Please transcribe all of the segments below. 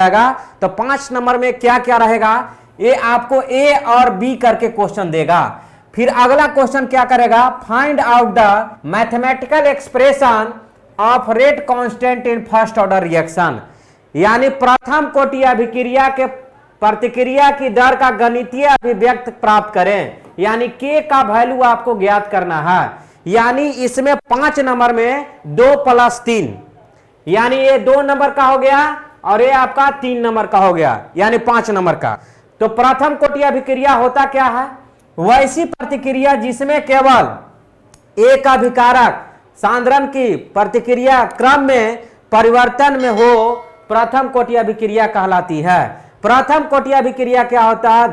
जाएगा। तो 5 नंबर में क्या क्या रहेगा, ये आपको ए और बी करके क्वेश्चन देगा। फिर अगला क्वेश्चन क्या करेगा, find out the mathematical expression of rate constant in first order reaction, यानी प्रथम कोटि अभिक्रिया के प्रतिक्रिया की दर का गणितीय अभिव्यक्त प्राप्त करें, यानी के का वैल्यू आपको ज्ञात करना है। यानी इसमें 5 नंबर में 2 + 3, यानी ये 2 नंबर का हो गया और ये आपका 3 नंबर का हो गया, यानी 5 नंबर का। तो प्रथम कोटि अभिक्रिया होता क्या है, वैसी प्रतिक्रिया जिसमें केवल एक अभिकारक सांद्रण की प्रतिक्रिया क्रम में परिवर्तन में हो, प्रथम कोटि अभिक्रिया कहलाती है। प्रथम कोटि अभिक्रिया क्या होता है,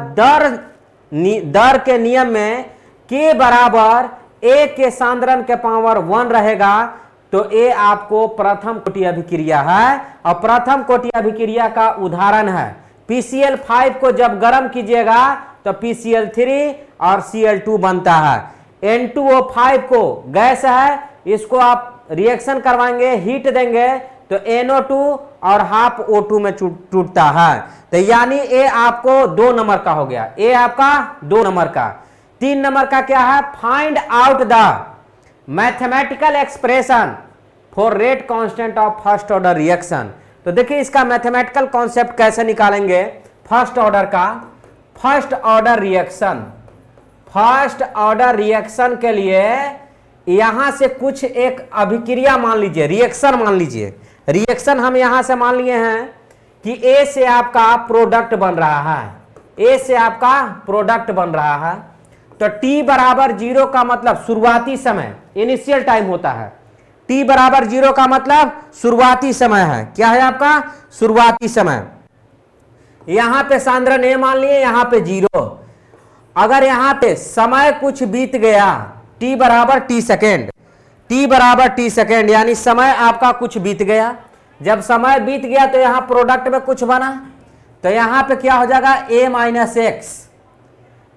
दर के नियम में के बराबर ए के सांद्रण के पावर 1 रहेगा, तो ये आपको प्रथम कोटि अभिक्रिया है। और प्रथम कोटि अभिक्रिया का उदाहरण है PCl5 को जब गर्म कीजिएगा तो PCl3 और Cl2 बनता है। N2O5 को गैस है, इसको आप रिएक्शन करवाएंगे, हीट देंगे तो NO2 और हाफ O2 में टूटता है। तो यानी ये आपको 2 नंबर का हो गया, ये आपका 2 नंबर का। 3 नंबर का क्या है, find out the mathematical expression for rate constant of first order reaction. तो देखिए इसका मैथमेटिकल कॉन्सेप्ट कैसे निकालेंगे फर्स्ट ऑर्डर का। फर्स्ट ऑर्डर रिएक्शन के लिए यहां से कुछ एक अभिक्रिया मान लीजिए, रिएक्शन मान लीजिए। रिएक्शन हम यहां से मान लिए हैं कि ए से आपका प्रोडक्ट बन रहा है, ए से आपका प्रोडक्ट बन रहा है। तो t बराबर 0 का मतलब शुरुआती समय, इनिशियल टाइम होता है। t बराबर 0 का मतलब शुरुआती समय है। क्या है आपका शुरुआती समय। यहां पे सांद्रण ए मान लिए, यहां पे 0। अगर यहां पे समय कुछ बीत गया, t बराबर t सेकेंड, t बराबर t सेकेंड, यानी समय आपका कुछ बीत गया। जब समय बीत गया तो यहां प्रोडक्ट में कुछ बना, तो यहां पे क्या हो जाएगा a - x।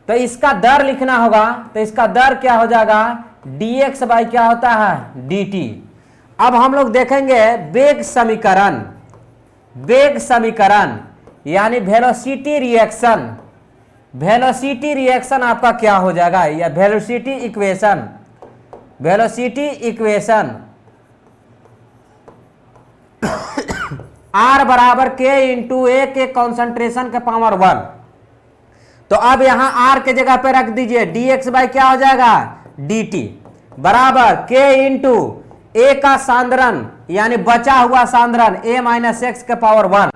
तो इसका दर लिखना होगा, तो इसका दर क्या हो जाएगा dx बाई क्या होता है dt। अब हम लोग देखेंगे वेग समीकरण यानी वेलोसिटी रिएक्शन आपका क्या हो जाएगा, या वेलोसिटी इक्वेशन R बराबर K इंटू ए के कॉन्सेंट्रेशन के पावर 1। तो अब यहां R के जगह पे रख दीजिए, dx बाई क्या हो जाएगा dt बराबर K इंटू ए का सांद्रण यानी बचा हुआ सांद्रण a - x के पावर 1।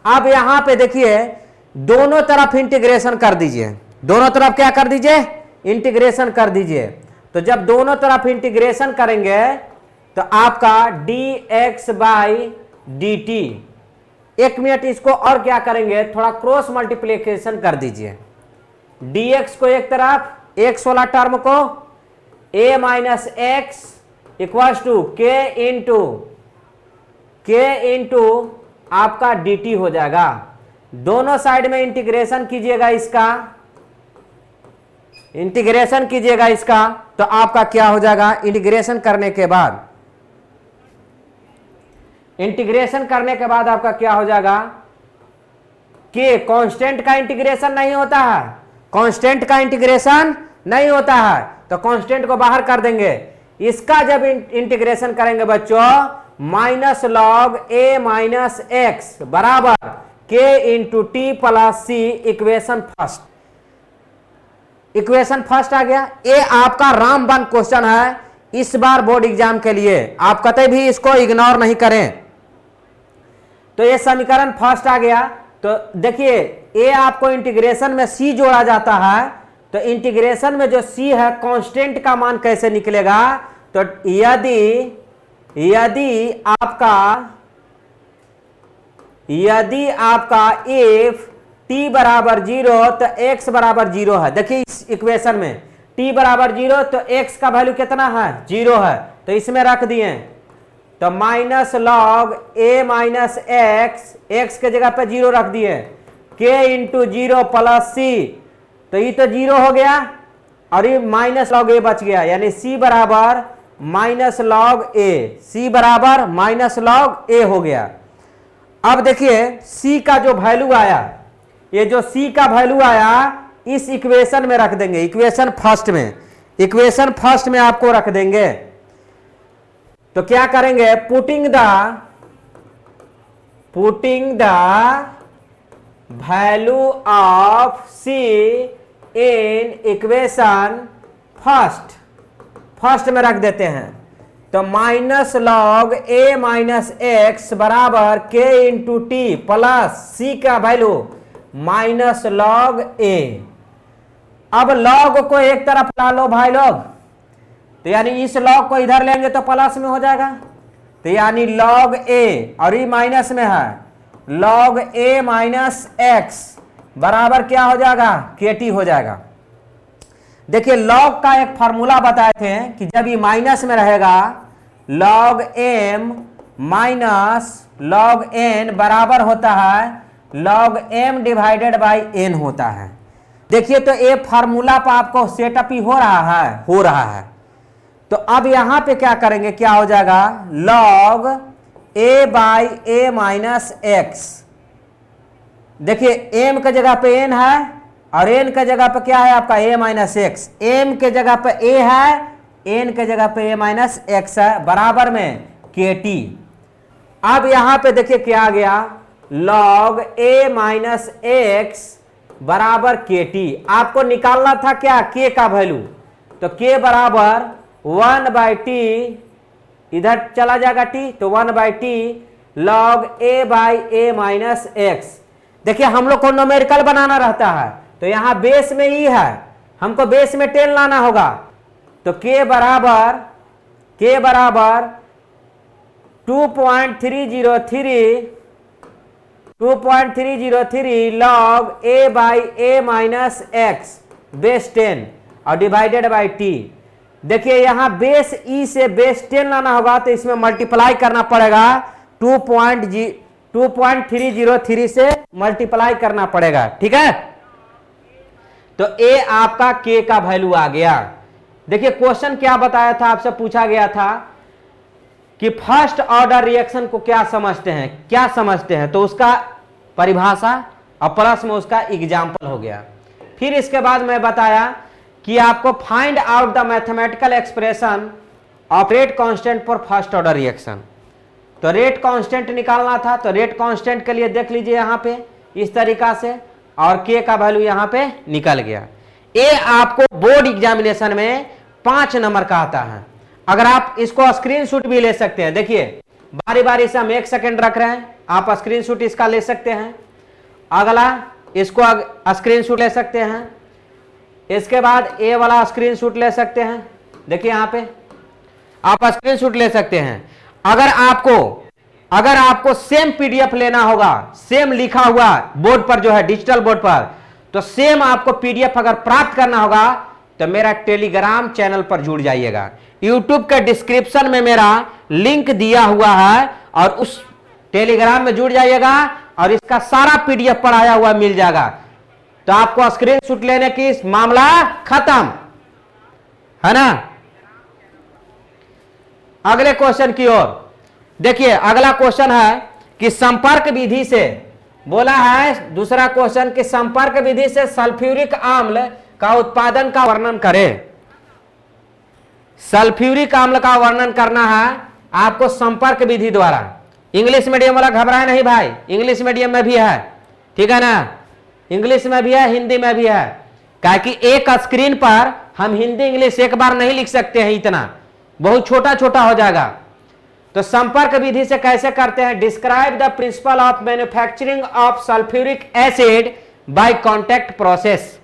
अब यहां पे देखिए दोनों तरफ इंटीग्रेशन कर दीजिए, दोनों तरफ क्या कर दीजिए इंटीग्रेशन कर दीजिए। तो जब दोनों तरफ इंटीग्रेशन करेंगे तो आपका dx बाई dt, 1 मिनट इसको और क्या करेंगे, थोड़ा क्रॉस मल्टीप्लिकेशन कर दीजिए। dx को एक तरफ, x वाला टर्म को a - x equals to k into आपका dt हो जाएगा। दोनों साइड में इंटीग्रेशन कीजिएगा इसका, तो आपका क्या हो जाएगा, इंटीग्रेशन करने के बाद आपका क्या हो जाएगा कि कांस्टेंट का इंटीग्रेशन नहीं होता है, तो कांस्टेंट को बाहर कर देंगे। इसका जब इंटीग्रेशन करेंगे बच्चों -log a - x बराबर k इंटू टी प्लस सी, इक्वेशन फर्स्ट आ गया। ये आपका रामबाण क्वेश्चन है इस बार बोर्ड एग्जाम के लिए, आप कतई भी इसको इग्नोर नहीं करें। तो ये समीकरण फर्स्ट आ गया। तो देखिए ये आपको इंटीग्रेशन में c जोड़ा जाता है, तो इंटीग्रेशन में जो c है कांस्टेंट का मान कैसे निकलेगा, तो यदि आपका इफ t बराबर 0 तो x बराबर 0 है। देखिए इस इक्वेशन में t बराबर 0 तो x का वैल्यू कितना है 0 है, तो इसमें रख दिए। तो -log a - x के जगह पे 0 रख दिए, k इंटू 0 प्लस c, तो ये तो 0 हो गया और ये -log a बच गया, यानी c बराबर -log a हो गया। अब देखिए C का जो वैल्यू आया, ये जो C का वैल्यू आया इस इक्वेशन में रख देंगे, इक्वेशन फर्स्ट में, इक्वेशन फर्स्ट में आपको रख देंगे। तो क्या करेंगे, putting the value of C in equation first में रख देते हैं। तो minus log a minus x बराबर k into T plus C का वैल्यू माइनस लॉग a। अब लॉग को एक तरफ ला लो भाई लोग, तो यानी इस लॉग को इधर लेंगे तो प्लस में हो जाएगा, तो यानी लॉग a और ये माइनस में है, लॉग a माइनस एक्स बराबर क्या हो जाएगा, kt हो जाएगा। देखिए लॉग का एक फॉर्मूला बताए थे कि जब ये माइनस में रहेगा log m minus log n बराबर होता है log m divided by n होता है। देखिए तो ये फार्मूला पर आपको सेटअप ही हो रहा है। तो अब यहां पे क्या करेंगे, क्या हो जाएगा, log a by a minus x. देखिए m के जगह पे n है और n के जगह पे क्या है आपका a माइनस एक्स, m के जगह पे a है, n के जगह पे a माइनस एक्स है, बराबर में kt। अब यहां पे देखिए क्या आ गया, log a माइनस एक्स बराबर kt। आपको निकालना था क्या, k का वैल्यू, तो k बराबर 1/t, इधर चला जाएगा t, तो 1/t log a by a minus x. देखिए हम लोग को न्यूमेरिकल बनाना रहता है, तो यहां बेस में ही है, हमको बेस में 10 लाना होगा, तो k बराबर 2.303 log a by a minus x base 10 और डिवाइडेड बाई t। देखिए यहां बेस e से बेस 10 लाना होगा, तो इसमें मल्टीप्लाई करना पड़ेगा, 2.303 से मल्टीप्लाई करना पड़ेगा, ठीक है। तो a आपका k का वैल्यू आ गया। देखिए क्वेश्चन क्या बताया था, आपसे पूछा गया था कि फर्स्ट ऑर्डर रिएक्शन को क्या समझते हैं, तो उसका परिभाषा और प्लस में उसका एग्जाम्पल हो गया। फिर इसके बाद मैं बताया कि आपको find out the mathematical expression of rate constant for first order reaction. तो रेट कांस्टेंट निकालना था, तो रेट कांस्टेंट के लिए देख लीजिए यहां पे इस तरीका से, और k का वैल्यू यहां पे निकल गया। ए आपको बोर्ड एग्जामिनेशन में 5 नंबर का आता है। अगर आप इसको स्क्रीनशॉट भी ले सकते हैं, देखिए बारी बारी से हम 1 सेकंड रख रहे हैं, आप स्क्रीनशॉट इसका ले सकते हैं, अगला इसको स्क्रीनशॉट ले सकते हैं, इसके बाद ए वाला स्क्रीनशॉट ले सकते हैं। देखिए यहां पे आप स्क्रीनशॉट ले सकते हैं। अगर आपको सेम पीडीएफ लेना होगा, सेम लिखा हुआ बोर्ड पर जो है डिजिटल बोर्ड पर, तो सेम आपको पीडीएफ अगर प्राप्त करना होगा तो मेरा टेलीग्राम चैनल पर जुड़ जाइएगा। यूट्यूब के डिस्क्रिप्शन में मेरा लिंक दिया हुआ है, और उस टेलीग्राम में जुड़ जाइएगा और इसका सारा पीडीएफ पढ़ाया हुआ मिल जाएगा। तो आपको स्क्रीनशॉट लेने की मामला खत्म है ना। अगले क्वेश्चन की ओर देखिए, अगला क्वेश्चन है कि संपर्क विधि से, बोला है दूसरा क्वेश्चन कि संपर्क विधि से सल्फ्यूरिक अम्ल का उत्पादन का वर्णन करें। सल्फ्यूरिक अम्ल का वर्णन करना है आपको संपर्क विधि द्वारा। इंग्लिश मीडियम वाला घबराए नहीं भाई, इंग्लिश मीडियम में भी है, ठीक है ना, इंग्लिश में भी है, हिंदी में भी है। क्या कि एक स्क्रीन पर हम हिंदी इंग्लिश एक बार नहीं लिख सकते हैं, इतना बहुत छोटा छोटा हो जाएगा। तो संपर्क विधि से कैसे करते हैं, describe the principle of manufacturing of sulphuric acid by contact process.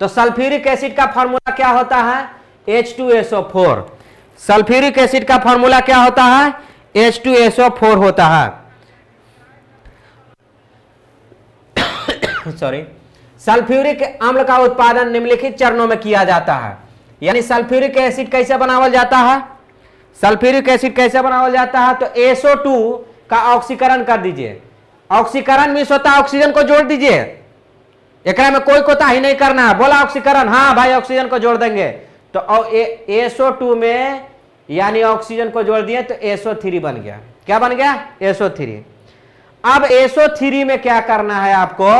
तो सल्फ्यूरिक एसिड का फॉर्मूला क्या होता है, H2SO4। सल्फ्यूरिक एसिड का फॉर्मूला क्या होता है, H2SO4 होता है। सॉरी, सल्फ्यूरिक अम्ल का उत्पादन निम्नलिखित चरणों में किया जाता है। यानी सल्फ्यूरिक एसिड कैसे बनावल जाता है, सल्फ्यूरिक एसिड कैसे बनावल जाता है, तो SO2 का ऑक्सीकरण कर दीजिए। ऑक्सीकरण मीन्स होता है ऑक्सीजन को जोड़ दीजिए, एक में कोई कोताही नहीं करना है। बोला ऑक्सीकरण, हाँ भाई ऑक्सीजन को जोड़ देंगे, तो SO2 में यानी ऑक्सीजन को जोड़ दिए तो SO3 बन गया। क्या बन गया, SO3। अब SO3 में क्या करना है आपको,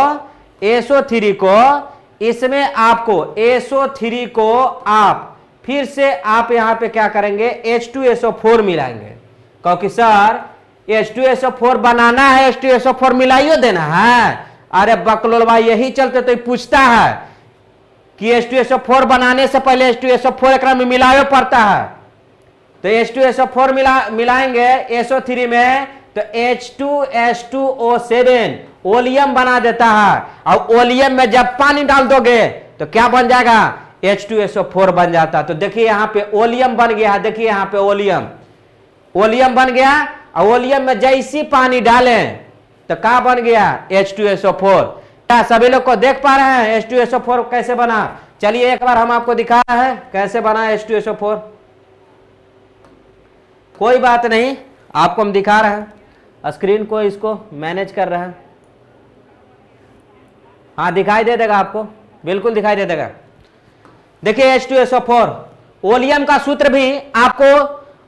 SO3 को, इसमें आपको SO3 को आप फिर से आप यहां पे क्या करेंगे, H2SO4 मिलाएंगे, क्योंकि सर H2SO4 बनाना है, H2SO4 मिलाइयो देना है। अरे बकलोल भाई, यही चलते तो पूछता है कि H2SO4 बनाने से पहले H2SO4 एकरा में मिलायो पड़ता है। तो H2SO4 मिलाएंगे SO3 में, तो H2H2O7 ओलियम बना देता है। और ओलियम में जब पानी डाल दोगे तो क्या बन जाएगा, H2SO4 बन जाता है। तो देखिए यहां पे ओलियम बन गया, देखिए यहां पे ओलियम बन गया। और ओलियम में जैसी पानी डालें तो क्या बन गया, H2SO4। क्या सभी लोग को देख पा रहे हैं H2SO4 कैसे बना? चलिए एक बार हम आपको दिखा रहे हैं कैसे बना H2SO4। कोई बात नहीं, आपको हम दिखा रहे हैं, स्क्रीन को इसको मैनेज कर रहे हैं। हाँ दिखाई दे देगा आपको, बिल्कुल दिखाई दे देगा। देखिए H2SO4 ओलियम का सूत्र भी आपको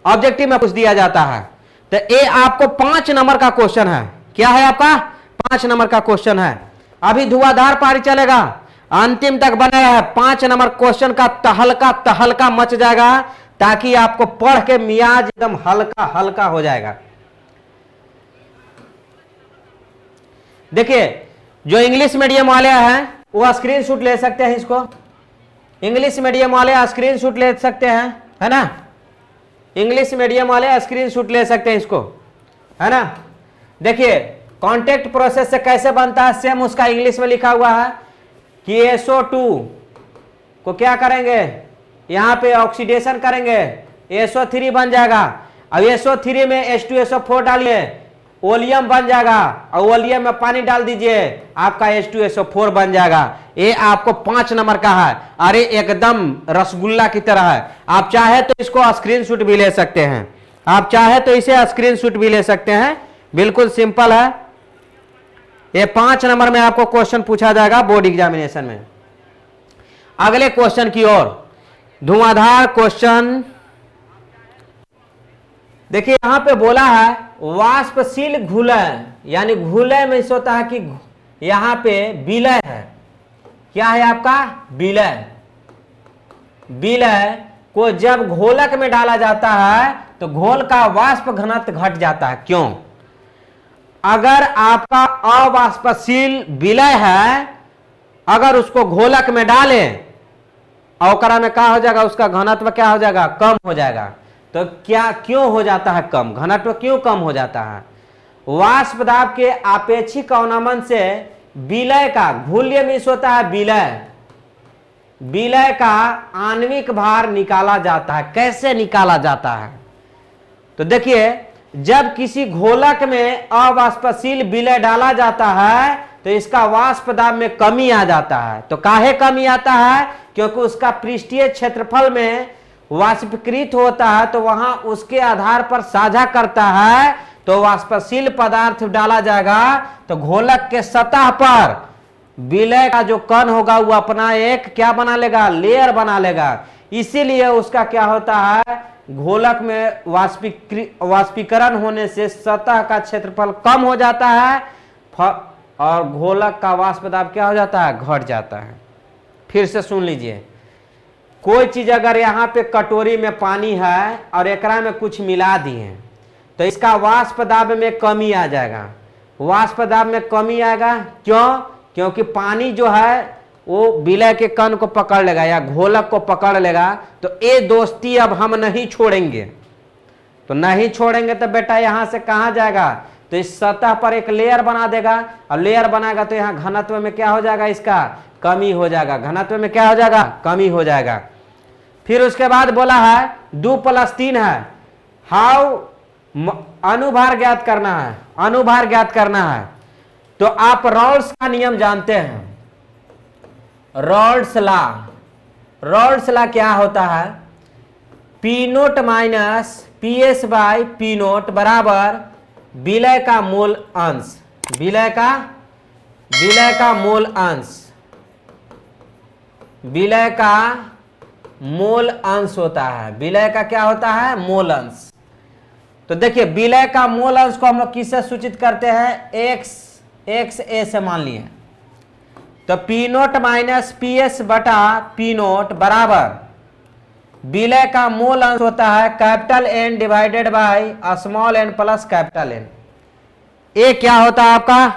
ऑब्जेक्टिव में कुछ दिया जाता है। तो ये आपको 5 नंबर का क्वेश्चन है। क्या है आपका, 5 नंबर का क्वेश्चन है। अभी धुआंधार पारी चलेगा, अंतिम तक बने रहे। 5 नंबर क्वेश्चन का तहलका मच जाएगा, ताकि आपको पढ़ के मियाज एकदम हल्का हल्का हो जाएगा। देखिए जो इंग्लिश मीडियम वाले हैं वो स्क्रीनशॉट ले सकते हैं, इसको इंग्लिश मीडियम वाले स्क्रीनशॉट ले सकते हैं, है ना। इंग्लिश मीडियम वाले स्क्रीनशॉट ले सकते हैं इसको, है ना। देखिए कॉन्टेक्ट प्रोसेस से कैसे बनता है, सेम उसका इंग्लिश में लिखा हुआ है कि SO2 को क्या करेंगे, यहां पे ऑक्सीडेशन करेंगे, SO3 बन जाएगा। अब SO3 में H2SO4 डालिए, ओलियम बन जाएगा। और ओलियम में पानी डाल दीजिए, आपका H2SO4 बन जाएगा। ये आपको 5 नंबर का है। अरे एकदम रसगुल्ला की तरह है। आप चाहे तो इसको स्क्रीनशॉट भी ले सकते हैं, आप चाहे तो इसे स्क्रीनशॉट भी ले सकते हैं, बिल्कुल सिंपल है। ये 5 नंबर में आपको क्वेश्चन पूछा जाएगा बोर्ड एग्जामिनेशन में। अगले क्वेश्चन की ओर, धुआंधार क्वेश्चन। देखिए यहां पे बोला है वाष्पशील घुलय, यानी घुलय में इस होता है कि यहां पे विलय है। क्या है आपका, विलय। विलय को जब घोलक में डाला जाता है तो घोल का वाष्प घनत्व घट जाता है। क्यों? अगर आपका अवाष्पशील विलय है, अगर उसको घोलक में डालें अवकरा में क्या हो जाएगा, उसका घनत्व क्या हो जाएगा, कम हो जाएगा। तो क्या क्यों हो जाता है कम, घनत्व क्यों कम हो जाता है? वाष्प दाब के आपेक्षिक अवनमन से विलय का, घुल्य में होता है विलय, विलय का आणविक भार निकाला जाता है। कैसे निकाला जाता है? तो देखिए जब किसी घोलक में अवाष्पशील विलय डाला जाता है तो इसका वाष्प दाब में कमी आ जाता है। तो काहे कमी आता है? क्योंकि उसका पृष्ठीय क्षेत्रफल में वाष्पीकृत होता है, तो वहां उसके आधार पर साझा करता है। तो वाष्पशील पदार्थ डाला जाएगा तो घोलक के सतह पर विलय का जो कण होगा वो अपना एक क्या बना लेगा, लेयर बना लेगा। इसीलिए उसका क्या होता है, घोलक में वाष्पीकरण होने से सतह का क्षेत्रफल कम हो जाता है और घोलक का वाष्प दाब क्या हो जाता है, घट जाता है। फिर से सुन लीजिए, कोई चीज अगर यहाँ पे कटोरी में पानी है और एकरा में कुछ मिला दिए तो इसका वाष्प दाब में कमी आ जाएगा। वाष्प दाब में कमी आएगा क्यों? क्योंकि पानी जो है वो विलय के कण को पकड़ लेगा या घोलक को पकड़ लेगा। तो ये दोस्ती अब हम नहीं छोड़ेंगे, तो नहीं छोड़ेंगे तो बेटा यहां से कहां जाएगा, तो इस सतह पर एक लेयर बना देगा और लेयर बनाएगा तो यहाँ घनत्व में क्या हो जाएगा, इसका कमी हो जाएगा। घनत्व में क्या हो जाएगा, कमी हो जाएगा। फिर उसके बाद बोला है 2+3 है। हाउ अनुभार ज्ञात करना है, अनुभार ज्ञात करना है। तो आप रॉल्स का नियम जानते हैं, रॉल्स लॉ। रॉल्स लॉ क्या होता है, P0 minus PS by P0 बराबर विलय का मूल अंश, विलय का मूल अंश, विलय का मूल अंश होता है। विलय का क्या होता है, मूल अंश। तो देखिए विलय का मोल अंश को हम लोग किससे सूचित करते हैं, एक्स ए से मान लिए। तो P note minus P S बटा पी नोट बराबर विलय का मोल अंश होता है capital N divided by small N plus capital N. ये क्या होता है आपका,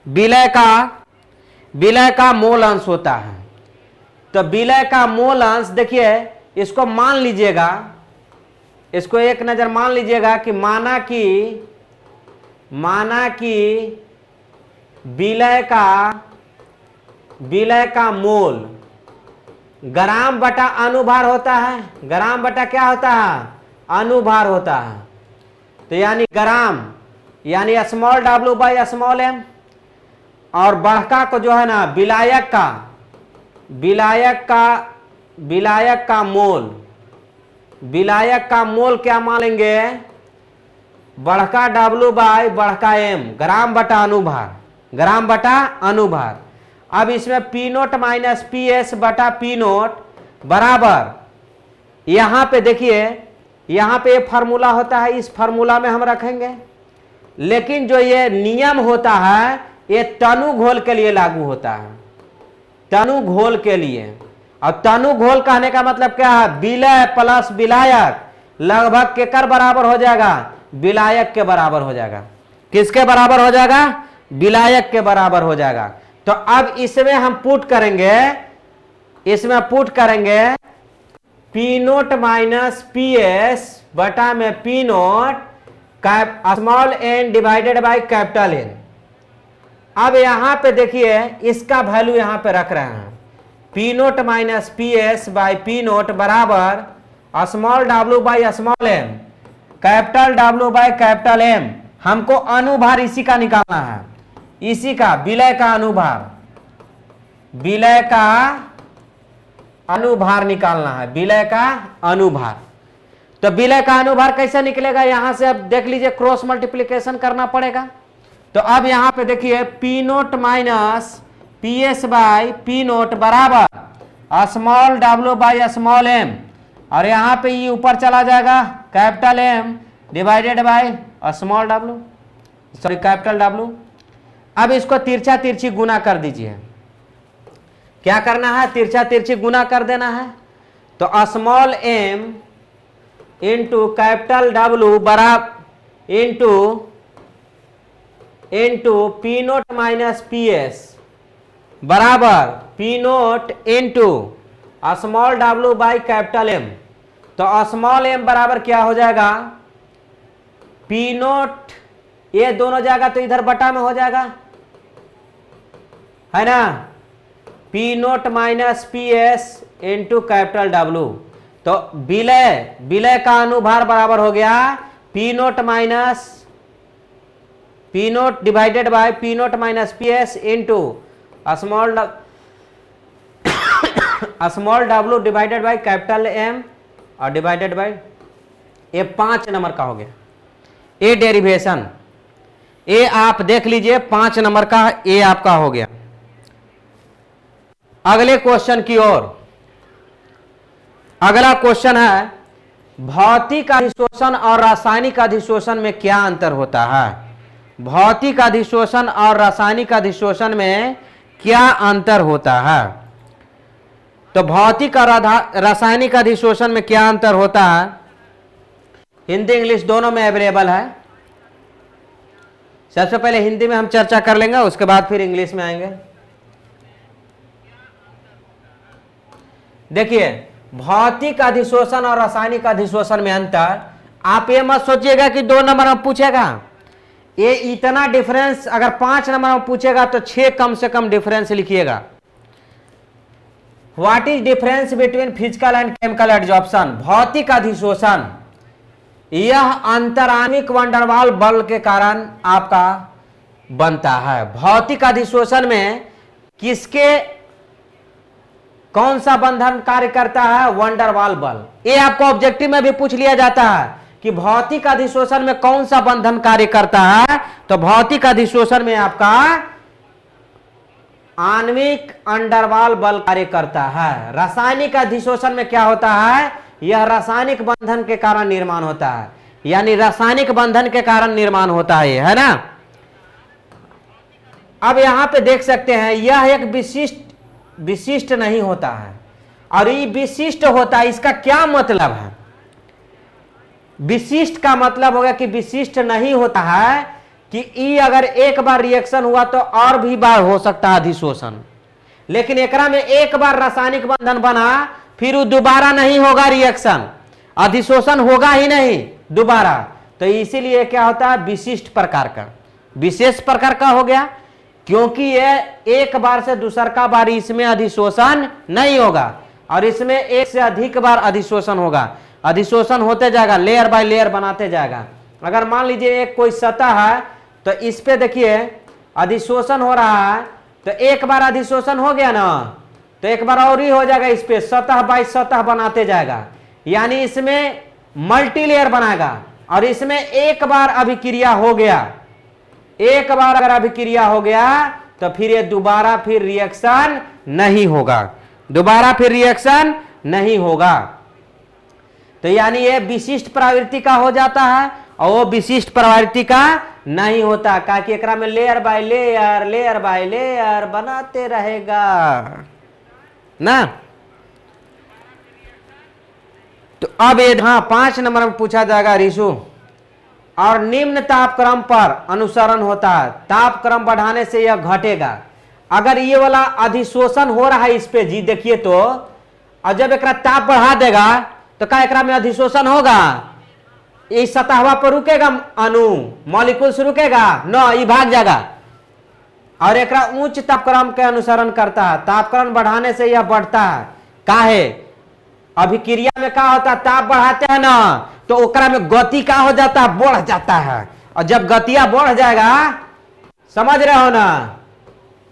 विलय का मोल अंश होता है। तो विलय का मोल अंश देखिए, इसको मान लीजिएगा, इसको एक नजर मान लीजिएगा कि माना कि विलय का मोल ग्राम बटा अनुभार होता है। ग्राम बटा क्या होता है, अनुभार होता है। तो यानी ग्राम यानी small W by small M, और बढ़का को जो है ना विलायक का मोल क्या मान लेंगे, बढ़का डब्ल्यू बाई बढ़का एम, ग्राम बटा अनुभार। अब इसमें P note minus P S बटा पी नोट बराबर, यहां पे देखिए, यहां पे ये फार्मूला होता है, इस फार्मूला में हम रखेंगे। लेकिन जो ये नियम होता है ये तनु घोल के लिए लागू होता है, तनु घोल के लिए। और तनु घोल कहने का मतलब क्या है, विलय प्लस विलायक लगभग केकर बराबर हो जाएगा, विलायक के बराबर हो जाएगा। किसके बराबर हो जाएगा, विलायक के बराबर हो जाएगा। तो अब इसमें हम पुट करेंगे P note minus P S बटा में P nought small N divided by capital N. अब यहां पे देखिए इसका वैल्यू यहां पे रख रहे हैं, P note minus P S by P note बराबर small W by small M, capital W by capital M. हमको अनुभार इसी का निकालना है, इसी का विलय का अनुभार निकालना है, विलय का अनुभार। तो विलय का अनुभार कैसे निकलेगा, यहां से अब देख लीजिए क्रॉस मल्टीप्लिकेशन करना पड़ेगा। तो अब यहां पे देखिए P note minus P S by P note बराबर small W by small M, और यहां पे ये ऊपर चला जाएगा capital M divided by small W, sorry capital W. अब इसको तिरछा तिरछी गुना कर दीजिए। क्या करना है, तिरछा तिरछी गुना कर देना है। तो small M into capital W बराबर into P note minus P S बराबर P naught into small W by capital M. तो स्मॉल एम बराबर क्या हो जाएगा, पी नोट, ये दोनों जाएगा तो इधर बटा में हो जाएगा, है ना, P note minus P S into capital W. तो विलय का अनुभार बराबर हो गया P note minus P nought divided by P note minus P S into small W divided by capital M और डिवाइडेड बाय, ये 5 नंबर का हो गया। ए डेरिवेशन, ए आप देख लीजिए 5 नंबर का ए आपका हो गया। अगले क्वेश्चन की ओर, अगला क्वेश्चन है भौतिक अधिशोषण और रासायनिक अधिशोषण में क्या अंतर होता है। भौतिक अधिशोषण और रासायनिक अधिशोषण में क्या अंतर होता है। तो भौतिक और रासायनिक अधिशोषण में क्या अंतर होता है, हिंदी इंग्लिश दोनों में अवेलेबल है। सबसे पहले हिंदी में हम चर्चा कर लेंगे, उसके बाद फिर इंग्लिश में आएंगे। देखिए भौतिक अधिशोषण और रासायनिक अधिशोषण में अंतर, आप ये मत सोचिएगा कि 2 नंबर में पूछेगा, ये इतना डिफरेंस अगर 5 नंबर में पूछेगा तो 6 कम से कम डिफरेंस लिखिएगा। What is difference between physical and chemical adsorption. भौतिक अधिशोषण यह अंतराणविक वंडरवाल बल के कारण आपका बनता है। भौतिक अधिशोषण में किसके कौन सा बंधन कार्य करता है, वंडरवाल बल। ये आपको ऑब्जेक्टिव में भी पूछ लिया जाता है कि भौतिक अधिशोषण में कौन सा बंधन कार्य करता है। तो भौतिक अधिशोषण में आपका आणविक अंडरवाल बल कार्य करता है। रासायनिक अधिशोषण में क्या होता है, यह रासायनिक बंधन के कारण निर्माण होता है। यानी रासायनिक बंधन के कारण निर्माण होता है ना। अब यहां पे देख सकते हैं यह एक विशिष्ट नहीं होता है और ये विशिष्ट होता है। इसका क्या मतलब है? विशिष्ट का मतलब होगा कि विशिष्ट नहीं होता है कि ई अगर एक बार रिएक्शन हुआ तो और भी बार हो सकता है अधिशोषण, लेकिन एकरा में एक बार रासायनिक बंधन बना फिर वो दोबारा नहीं होगा रिएक्शन, अधिशोषण होगा ही नहीं दोबारा। तो इसीलिए क्या होता है विशिष्ट प्रकार का, विशेष प्रकार का हो गया, क्योंकि ये एक बार से दूसरा बार इसमें अधिशोषण नहीं होगा और इसमें एक से अधिक बार अधिशोषण होगा। अधिशोषण होते जाएगा, लेयर बाय लेयर बनाते जाएगा। अगर मान लीजिए एक कोई सतह है तो इस पे देखिए अधिशोषण हो रहा है, तो एक बार अधिशोषण हो गया ना तो एक बार और ही हो जाएगा, इस पे सतह बाय सतह बनाते जाएगा, यानी इसमें मल्टी लेयर बनाएगा। और इसमें एक बार अभिक्रिया हो गया, एक बार अगर अभिक्रिया हो गया तो फिर ये दोबारा फिर रिएक्शन नहीं होगा, दोबारा फिर रिएक्शन नहीं होगा। तो यानी ये विशिष्ट प्रवृत्ति का हो जाता है और वो विशिष्ट प्रवृत्ति का नहीं होता, क्योंकि एकरा में लेयर बाय लेयर बनाते रहेगा ना। तो अब ये 5 नंबर में पूछा जाएगा ऋषु, और निम्न तापक्रम पर अनुसरण होता है, तापक्रम बढ़ाने से यह घटेगा। अगर ये वाला अधिशोषण हो रहा है इस पे जी देखिए तो, और जब एकरा ताप बढ़ा देगा तो क्या एकरा में अधिशोषण होगा? इस सतहवा पर रुकेगा अणु मॉलिक्यूल्स रुकेगा न, ये भाग जाएगा। और एकरा उच्च तापक्रम के अनुसरण करता है, तापक्रम बढ़ाने से यह बढ़ता है। काहे? अभिक्रिया में क्या होता है, ताप बढ़ाते हैं ना तो ओकरा में गति का हो जाता है, बढ़ जाता है, और जब गतिया बढ़ जाएगा समझ रहे हो ना,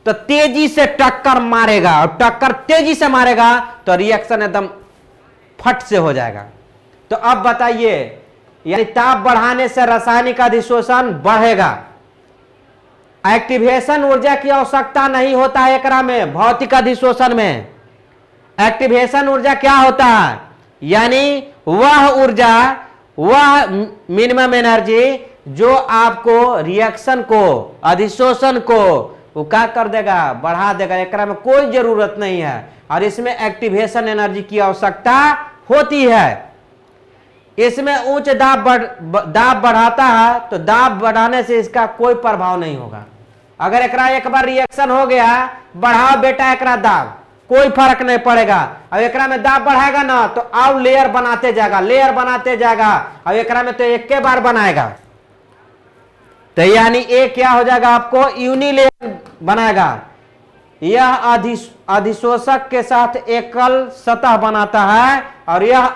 तो तेजी से टक्कर मारेगा, और टक्कर तेजी से मारेगा तो रिएक्शन एकदम फट से हो जाएगा। तो अब बताइए, यानी ताप बढ़ाने से रासायनिक अधिशोषण बढ़ेगा, एक्टिवेशन ऊर्जा की आवश्यकता नहीं होता है एकरा में। भौतिक अधिशोषण में एक्टिवेशन ऊर्जा क्या होता है? यानी वह ऊर्जा, वह मिनिमम एनर्जी जो आपको रिएक्शन को, अधिशोषण को वो क्या कर देगा, बढ़ा देगा। एकरा में कोई जरूरत नहीं है और इसमें एक्टिवेशन एनर्जी की आवश्यकता होती है। इसमें उच्च दाब बढ़ाता है तो दाब बढ़ाने से इसका कोई प्रभाव नहीं होगा। अगर एकरा एक बार रिएक्शन हो गया, बढ़ाओ बेटा एकरा दाब, कोई फर्क नहीं पड़ेगा। अब एकरा में दाब बढ़ाएगा ना तो और लेयर बनाते जाएगा, लेयर बनाते जाएगा। अब एकरा में तो एक के बार बनाएगा, तो यानी एक क्या हो जाएगा, आपको यूनिलेयर बनाएगा। यह अधिशोषक के साथ एकल सतह बनाता है और यह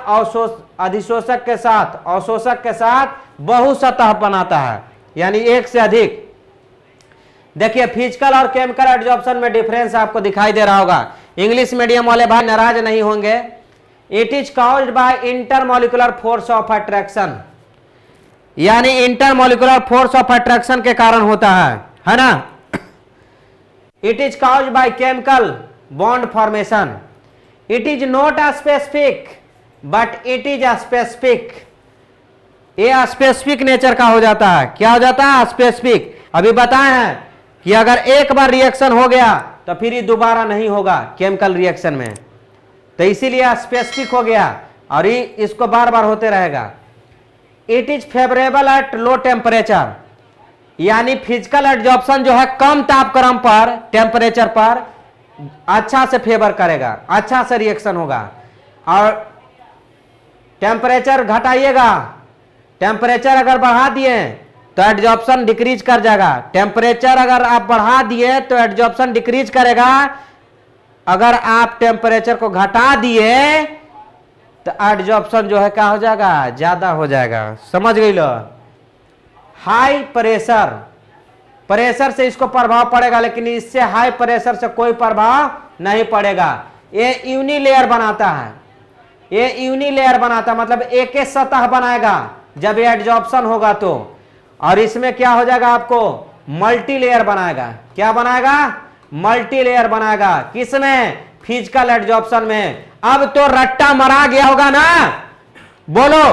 अधिशोषक के साथ, अवशोषक के साथ बहु सतह बनाता है, यानी एक से अधिक। देखिए फिजिकल और केमिकल एडजॉर्प्शन में डिफरेंस आपको दिखाई दे रहा होगा। इंग्लिश मीडियम वाले भाई नाराज नहीं होंगे। It is caused by intermolecular force of attraction, यानी इंटरमोलिकुलर फोर्स ऑफ अट्रैक्शन के कारण होता है ना। It is caused by chemical bond formation. It is not a specific but it is a specific. ये स्पेसिफिक नेचर का हो जाता है। क्या हो जाता है? स्पेसिफिक। अभी बताए हैं कि अगर एक बार रिएक्शन हो गया तो फिर ये दोबारा नहीं होगा केमिकल रिएक्शन में, तो इसीलिए स्पेसिफिक हो गया और ये इसको बार बार होते रहेगा। It is favourable at low temperature, यानी फिजिकल एडजॉर्प्शन जो है कम तापक्रम पर, टेम्परेचर पर अच्छा से फेवर करेगा, अच्छा से रिएक्शन होगा। और टेम्परेचर घटाइएगा, टेम्परेचर अगर बढ़ा दिए तो एडजॉर्प्शन डिक्रीज कर जाएगा। टेम्परेचर अगर आप बढ़ा दिए तो एडजॉर्प्शन डिक्रीज करेगा। अगर आप टेम्परेचर को घटा दिए तो एडजॉर्प्शन जो है क्या हो जाएगा, ज्यादा हो जाएगा। समझ गई लो। हाई प्रेशर, प्रेशर से इसको प्रभाव पड़ेगा, लेकिन इससे हाई प्रेशर से कोई प्रभाव नहीं पड़ेगा। ये यूनिलेयर बनाता है, ये यूनिलेयर बनाता मतलब एक ही सतह बनाएगा जब ये एडजॉर्प्शन होगा तो। और इसमें क्या हो जाएगा, आपको मल्टी लेयर बनाएगा। क्या बनाएगा? मल्टी लेयर बनाएगा। किसमें? फिजिकल एडजॉर्प्शन में। अब तो रट्टा मरा गया होगा ना, बोलो।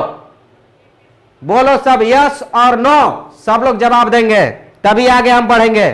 बोलो सब यस और नो, सब लोग जवाब देंगे तभी आगे हम बढ़ेंगे।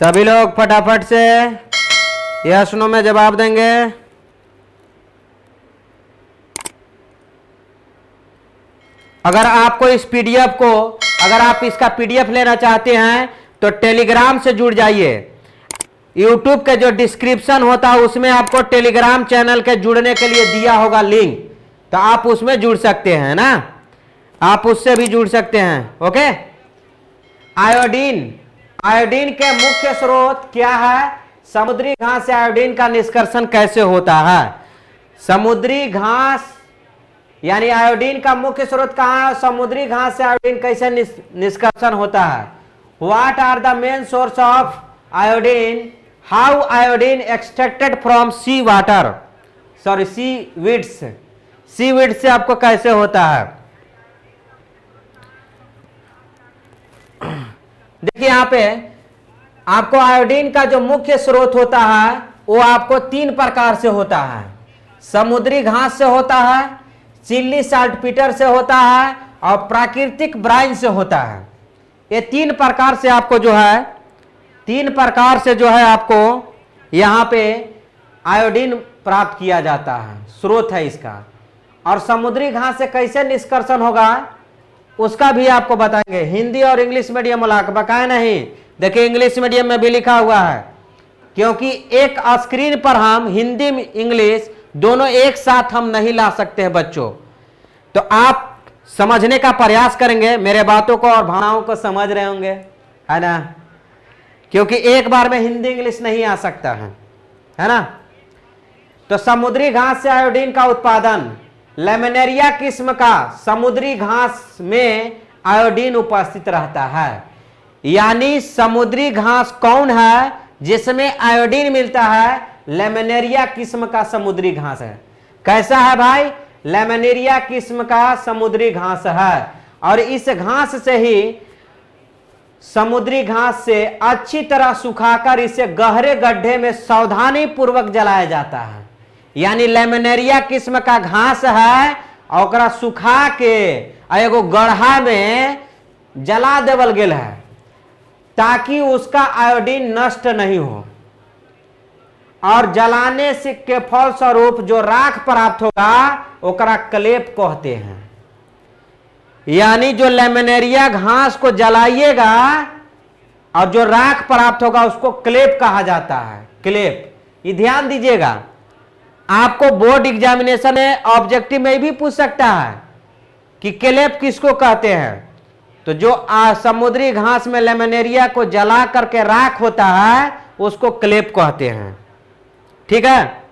सभी लोग फटाफट से यस नो में जवाब देंगे। अगर आपको इस पीडीएफ को, अगर आप इसका पीडीएफ लेना चाहते हैं तो टेलीग्राम से जुड़ जाइए। यूट्यूब के जो डिस्क्रिप्शन होता है उसमें आपको टेलीग्राम चैनल के जुड़ने के लिए दिया होगा लिंक, तो आप उसमें जुड़ सकते हैं ना, आप उससे भी जुड़ सकते हैं। ओके। आयोडीन, आयोडीन के मुख्य स्रोत क्या है? समुद्री घास से आयोडीन का निष्कर्षण कैसे होता है? समुद्री घास यानी आयोडीन का मुख्य स्रोत कहां है? समुद्री घास से आयोडीन कैसे निष्कर्षण होता है? What are the main source of iodine? How iodine extracted from sea water, sorry seaweeds, seaweeds से आपको कैसे होता है? देखिए यहां पे आपको आयोडीन का जो मुख्य स्रोत होता है वो आपको 3 प्रकार से होता है। समुद्री घास से होता है, चिल्ली साल्टपीटर से होता है और प्राकृतिक ब्राइन से होता है। ये 3 प्रकार से आपको जो है, 3 प्रकार से जो है आपको यहां पे आयोडीन प्राप्त किया जाता है, स्रोत है इसका। और समुद्री घास से कैसे निष्कर्षण होगा उसका भी आपको बताएंगे। हिंदी और इंग्लिश मीडियम वाला बकाया नहीं, देखिए इंग्लिश मीडियम में भी लिखा हुआ है, क्योंकि एक स्क्रीन पर हम हिंदी इंग्लिश दोनों एक साथ हम नहीं ला सकते हैं बच्चों। तो आप समझने का प्रयास करेंगे, मेरे बातों को और भावनाओं को समझ रहे होंगे, है ना, क्योंकि एक बार में हिंदी इंग्लिश नहीं आ सकता है ना। तो समुद्री घास से आयोडीन का उत्पादन, लेमिनेरिया किस्म का समुद्री घास में आयोडीन उपस्थित रहता है। यानी समुद्री घास कौन है जिसमें आयोडीन मिलता है? लेमिनेरिया किस्म का समुद्री घास है। कैसा है भाई? लेमिनेरिया किस्म का समुद्री घास है। और इस घास से ही, समुद्री घास से अच्छी तरह सुखाकर इसे गहरे गड्ढे में सावधानी पूर्वक जलाया जाता है। यानी लेमिनेरिया किस्म का घास है और ओकरा सुखा के एगो गड्ढा में जला देवल गेल है ताकि उसका आयोडीन नष्ट नहीं हो, और जलाने से के फलस्वरूप जो राख प्राप्त होगा ओकरा क्लेप कहते हैं। यानी जो लेमिनेरिया घास को जलाइएगा और जो राख प्राप्त होगा उसको क्लेप कहा जाता है। क्लेप, ये ध्यान दीजिएगा, आपको बोर्ड एग्जामिनेशन में ऑब्जेक्टिव में भी पूछ सकता है कि क्लेप किसको कहते हैं। तो जो समुद्री घास में लेमिनेरिया को जला करके राख होता है उसको क्लेप कहते हैं। ठीक है।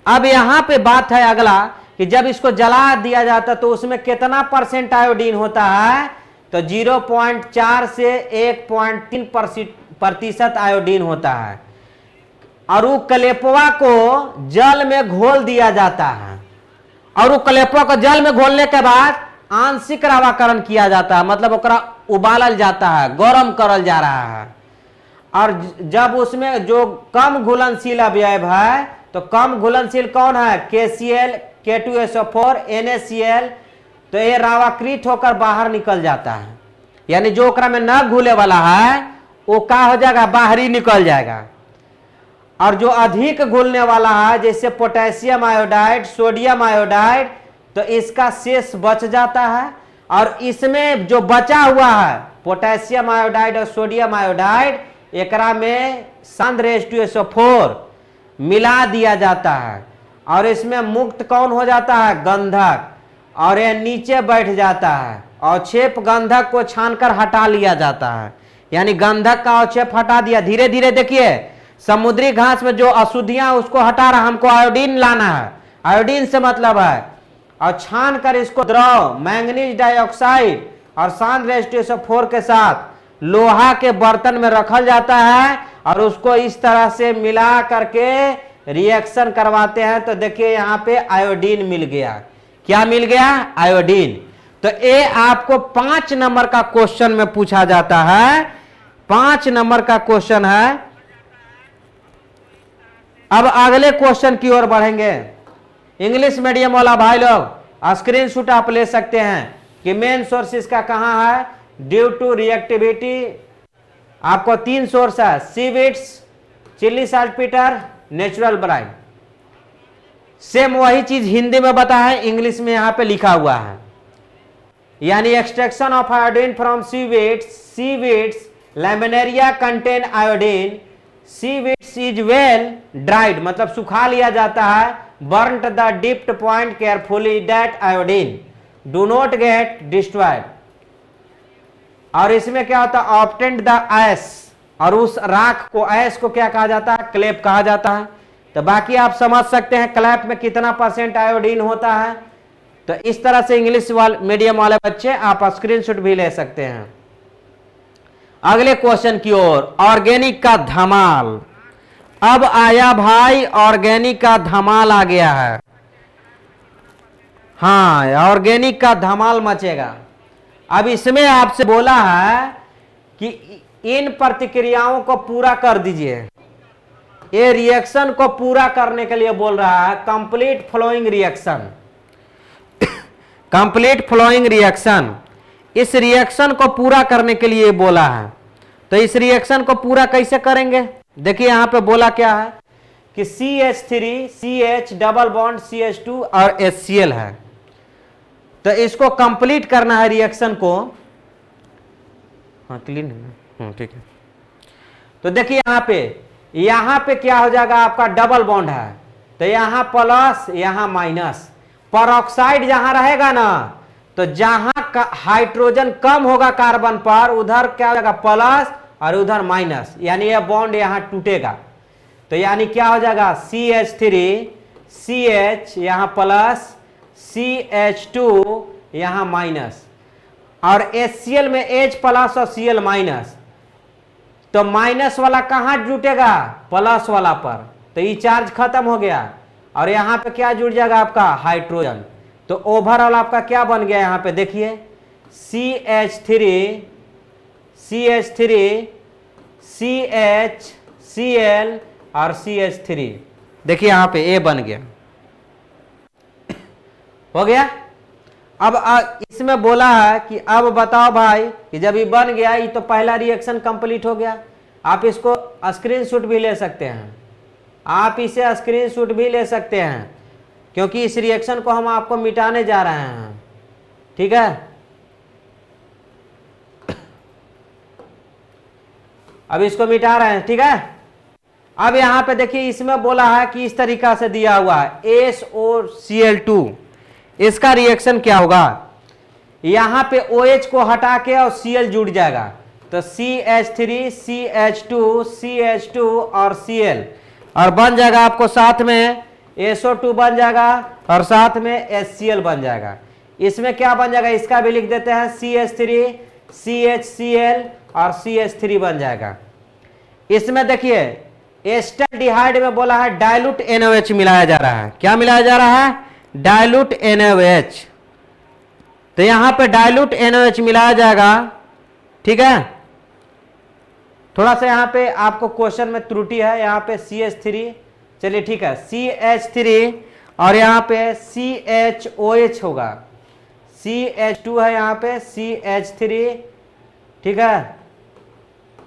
अब यहां पे बात है अगला कि जब इसको जला दिया जाता है तो उसमें कितना % आयोडीन होता है? तो 0.4 से 1.3% आयोडीन होता है। और वो क्लेपवा को जल में घोल दिया जाता है, और वो क्लेपवा को जल में घोलने के बाद आंशिक रावाकरण किया जाता है, मतलब ओकरा उबालल जाता है, गरम करल जा रहा है। और जब उसमें जो कम घुलनशील अवयव है, तो कम घुलनशील कौन है? KCl, K2SO4, NaCl, तो ये रावाकृत होकर बाहर निकल जाता है। यानी जो ओकरा में न घुले वाला है वो क्या हो जाएगा? बाहरी निकल जाएगा। और जो अधिक घुलने वाला है जैसे पोटेशियम आयोडाइड, सोडियम आयोडाइड, तो इसका शेष बच जाता है। और इसमें जो बचा हुआ है पोटेशियम आयोडाइड और सोडियम आयोडाइड, एकरा में सांद्र H2SO4 मिला दिया जाता है, और इसमें मुक्त कौन हो जाता है? गंधक, और यह नीचे बैठ जाता है। अवक्षेप गंधक को छानकर हटा लिया जाता है। यानी गंधक का अवक्षेप हटा दिया। धीरे धीरे देखिए समुद्री घास में जो अशुद्धियां उसको हटा रहा, हमको आयोडीन लाना है, आयोडीन से मतलब है, और छान कर इसको द्रव मैंगनीज डाइऑक्साइड और शांत रेसिड्यू 4 के साथ लोहा के बर्तन में रखा जाता है और उसको इस तरह से मिला करके रिएक्शन करवाते हैं। तो देखिए यहां पे आयोडीन मिल गया। क्या मिल गया? आयोडीन। तो ये आपको 5 नंबर का क्वेश्चन में पूछा जाता है। 5 नंबर का क्वेश्चन है। अब अगले क्वेश्चन की ओर बढ़ेंगे। इंग्लिश मीडियम वाला भाई लोग स्क्रीनशॉट आप ले सकते हैं कि मेन सोर्स इसका कहां है। ड्यू टू रिएक्टिविटी आपको 3 सोर्स है, seaweeds, Chile saltpetre, natural brine. Same वही चीज हिंदी में बता है, इंग्लिश में यहां पे लिखा हुआ है। यानी extraction of iodine from seaweeds laminaria contain iodine, seaweeds is well dried, मतलब सुखा लिया जाता है। Burnt the dipped point carefully that iodine do not get destroyed. और इसमें क्या होता है? ऑब्टेन्ड द ऐश, और उस राख को, ऐश को क्या कहा जाता है? क्लेप कहा जाता है। तो बाकी आप समझ सकते हैं क्लैप में कितना % आयोडीन होता है। तो इस तरह से इंग्लिश मीडियम वाले बच्चे आप स्क्रीनशॉट भी ले सकते हैं। अगले क्वेश्चन की ओर, ऑर्गेनिक का धमाल। अब आया भाई ऑर्गेनिक का धमाल आ गया है। हाँ, ऑर्गेनिक का धमाल मचेगा। अब इसमें आपसे बोला है कि इन प्रतिक्रियाओं को पूरा कर दीजिए। ये रिएक्शन को पूरा करने के लिए बोल रहा है, complete following reaction. Complete following reaction, इस रिएक्शन को पूरा करने के लिए बोला है। तो इस रिएक्शन को पूरा कैसे करेंगे? देखिए यहां पे बोला क्या है कि CH3 CH double bond CH2 और HCl है। तो इसको कंप्लीट करना है रिएक्शन को। हाँ क्लीन है, ठीक है। तो देखिए यहां पे क्या हो जाएगा? आपका डबल बॉन्ड है, तो यहां प्लस यहां माइनस। परऑक्साइड जहां रहेगा ना, तो जहां हाइड्रोजन कम होगा कार्बन पर, उधर क्या हो जाएगा? प्लस, और उधर माइनस, यानी यह बॉन्ड यहां टूटेगा। तो यानी क्या हो जाएगा? CH3 CH यहां प्लस, CH2 यहां माइनस, और HCl में H प्लस और Cl माइनस। तो माइनस वाला कहां जुटेगा? प्लस वाला पर। तो ये चार्ज खत्म हो गया, और यहां पे क्या जुड़ जाएगा? आपका हाइड्रोजन। तो ओवरऑल आपका क्या बन गया? यहां पे देखिए CH3 CH Cl और CH3। देखिए यहां पे A बन गया, हो गया। अब इसमें बोला है कि अब बताओ भाई कि जब ये बन गया, ये तो पहला रिएक्शन कंप्लीट हो गया। आप इसको स्क्रीनशॉट भी ले सकते हैं, आप इसे स्क्रीनशॉट भी ले सकते हैं, क्योंकि इस रिएक्शन को हम आपको मिटाने जा रहे हैं। ठीक है, अब इसको मिटा रहे हैं। ठीक है, अब यहां पे देखिए इसमें बोला है कि इस तरीका से दिया हुआ है SOCl2। इसका रिएक्शन क्या होगा? यहां पे OH को हटा के और Cl जुड़ जाएगा, तो CH3 CH2 CH2 और Cl, और बन जाएगा आपको साथ में SO2 बन जाएगा, और साथ में HCl बन जाएगा। इसमें क्या बन जाएगा? इसका भी लिख देते हैं CH3 CHCl और CH3 बन जाएगा। इसमें देखिए एस्टल्डिहाइड में बोला है डाइल्यूट NaOH मिलाया जा रहा है। क्या मिलाया जा रहा है? Dilute NaOH। तो यहां पे डाइल्यूट NaOH मिलाया जाएगा। ठीक है, थोड़ा सा यहां पे आपको क्वेश्चन में त्रुटि है, यहां पे CH3, चलिए ठीक है, CH3 और यहां पे CHOH होगा, CH2 है यहां पे CH3। ठीक है,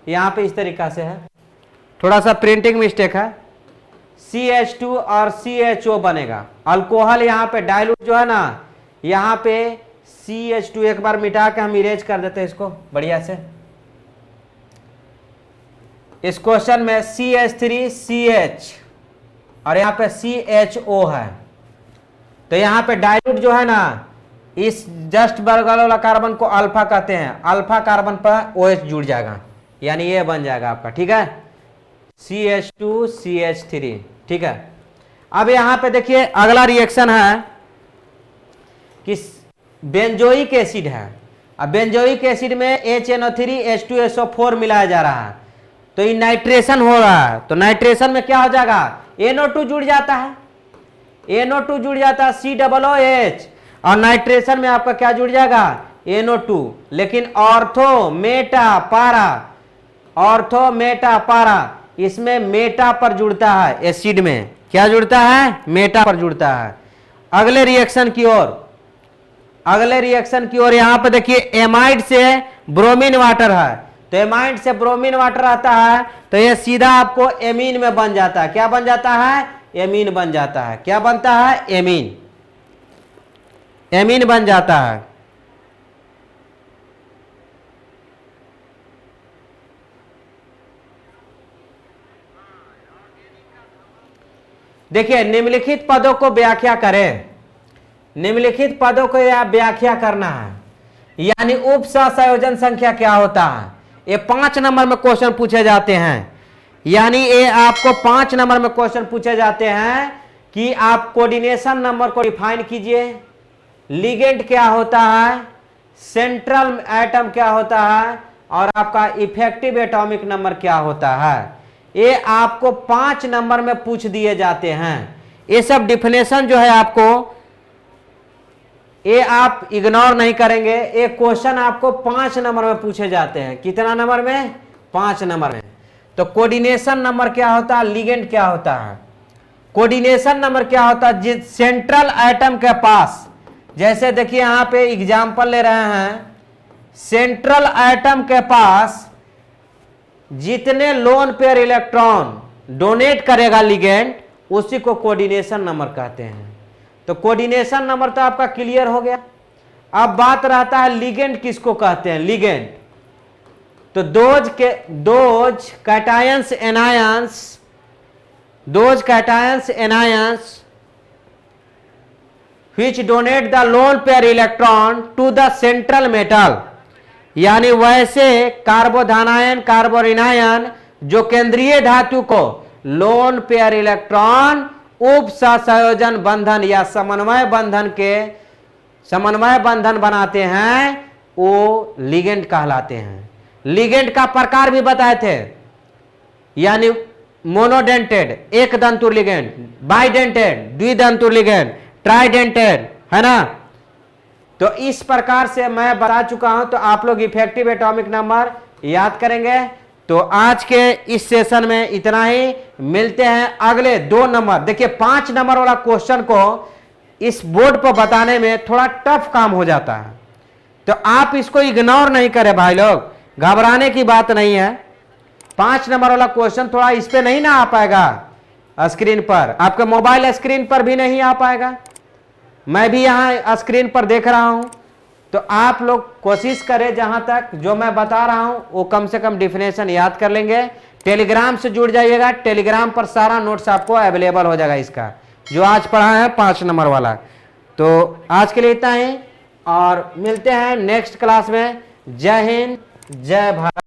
यहां पे इस तरीका से है, थोड़ा सा प्रिंटिंग मिस्टेक है। CH2 और CHO बनेगा। अल्कोहल यहां पे डाइल्यूट जो है ना, यहां पे CH2 एक बार मिटा के हम इरेज कर देते हैं इसको बढ़िया से। इस क्वेश्चन में CH3 CH और यहां पे CHO है, तो यहां पे डाइल्यूट जो है ना, इस जस्ट बगल वाला कार्बन को अल्फा कहते हैं, अल्फा कार्बन पर OH जुड़ जाएगा, यानी ये बन जाएगा आपका। ठीक है, CH2 CH3। ठीक है, अब यहां पे देखिए अगला रिएक्शन है कि बेंजोइक एसिड है। अब बेंजोइक एसिड में HNO3 H2SO4 मिलाया जा रहा है, तो ये नाइट्रेशन हो रहा है, तो नाइट्रेशन में क्या हो जाएगा, NO2 जुड़ जाता है, NO2 जुड़ जाता है COOH, और नाइट्रेशन में आपका क्या जुड़ जाएगा, NO2। लेकिन ऑर्थो मेटा पारा इसमें मेटा पर जुड़ता है, एसिड में क्या जुड़ता है, मेटा पर जुड़ता है। अगले रिएक्शन की ओर यहां पर देखिए एमाइड से ब्रोमीन वाटर है, तो एमाइड से ब्रोमीन वाटर आता है, तो ये सीधा आपको एमीन में बन जाता है। क्या बन जाता है, एमीन बन जाता है। क्या बनता है, एमीन बन जाता है। देखिए निम्नलिखित पदों को व्याख्या करें, निम्नलिखित पदों को आप व्याख्या करना है, यानी उप सहसंयोजन संख्या क्या होता है। ये 5 नंबर में क्वेश्चन पूछे जाते हैं, यानी ये आपको 5 नंबर में क्वेश्चन पूछे जाते हैं कि आप कोऑर्डिनेशन नंबर को डिफाइन कीजिए, लिगेंड क्या होता है, सेंट्रल एटम क्या होता है, और आपका इफेक्टिव एटॉमिक नंबर क्या होता है। ये आपको 5 नंबर में पूछ दिए जाते हैं। ये सब डिफिनेशन जो है आपको, ये आप इग्नोर नहीं करेंगे। ये क्वेश्चन आपको 5 नंबर में पूछे जाते हैं। कितना नंबर में, 5 नंबर में। तो कोऑर्डिनेशन नंबर क्या होता है, लिगेंड क्या होता है। कोऑर्डिनेशन नंबर क्या होता है, जिस सेंट्रल एटम के पास, जैसे देखिए यहां पे एग्जांपल ले रहे हैं, सेंट्रल एटम के पास जितने लोन पेयर इलेक्ट्रॉन डोनेट करेगा लिगेंड, उसी को कोऑर्डिनेशन नंबर कहते हैं। तो कोऑर्डिनेशन नंबर तो आपका क्लियर हो गया। अब बात रहता है लिगेंड किसको कहते हैं, लिगेंड। तो those cations anions which donate the lone pair electron to the central metal, यानी वैसे कार्बोधानायन कार्बोरिनायन जो केंद्रीय धातु को लोन पेयर इलेक्ट्रॉन उप सहसंयोजन बंधन या समन्वय बंधन बनाते हैं, वो लिगेंड कहलाते हैं। लिगेंड का प्रकार भी बताए थे, यानी मोनोडेंटेड एक दंतु लिगेंड, बाइडेंटेड द्विदंतु लिगेंड, ट्राइडेंटेड, है ना। तो इस प्रकार से मैं बता चुका हूं, तो आप लोग इफेक्टिव एटॉमिक नंबर याद करेंगे। तो आज के इस सेशन में इतना ही, मिलते हैं अगले 2 नंबर। देखिए 5 नंबर वाला क्वेश्चन को इस बोर्ड पर बताने में थोड़ा टफ काम हो जाता है, तो आप इसको इग्नोर नहीं करें भाई लोग, घबराने की बात नहीं है। 5 नंबर वाला क्वेश्चन थोड़ा इस पे नहीं ना आ पाएगा स्क्रीन पर, आपके मोबाइल स्क्रीन पर भी नहीं आ पाएगा, मैं भी यहां स्क्रीन पर देख रहा हूं। तो आप लोग कोशिश करें जहां तक जो मैं बता रहा हूं वो कम से कम डिफिनेशन याद कर लेंगे। टेलीग्राम से जुड़ जाइएगा, टेलीग्राम पर सारा नोट्स आपको अवेलेबल हो जाएगा इसका, जो आज पढ़ा है 5 नंबर वाला। तो आज के लिए इतना ही, और मिलते हैं नेक्स्ट क्लास में। जय हिंद, जय भारत।